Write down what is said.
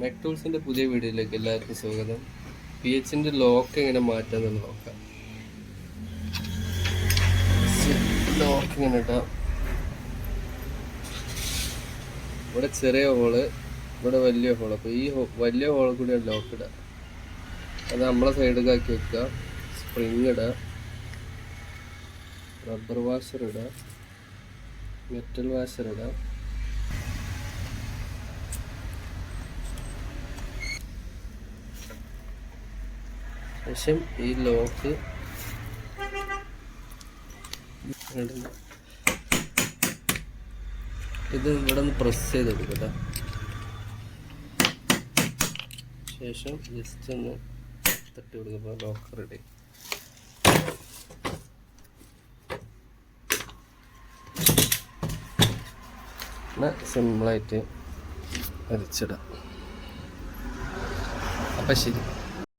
മെക് ടൂൾസിൻ്റെ പുതിയ വീഡിയോയിലേക്ക് എല്ലാവർക്കും സ്വാഗതം. PHൻ്റെ ലോക്ക് എങ്ങനെ മാറ്റാമെന്ന് നോക്കാം. ലോക്ക് ഇങ്ങനെ ഇടാം. ഇവിടെ ചെറിയ ഹോള്, ഇവിടെ വലിയ ഹോൾ. അപ്പോൾ ഈ വലിയ ഹോളിൽ കൂടിയാണ് ലോക്ക് ഇടുക. അത് നമ്മളെ സൈഡിലേക്ക് ആക്കി വെക്കുക. സ്പ്രിങ് ഇടുക, റബ്ബർ വാഷർ ഇടുക, മെറ്റൽ വാഷർ ഇടുക. ശേഷം ഈ ലോക്ക് ഇത് ഇവിടെ ഒന്ന് പ്രസ് ചെയ്ത് കൊടുക്കട്ടെ. ശേഷം ജസ്റ്റ് ഒന്ന് തട്ടി കൊടുക്കുമ്പോൾ ലോക്ക് റെഡി. സിമ്പിളായിട്ട് വരച്ചിടാം. അപ്പം ശരി.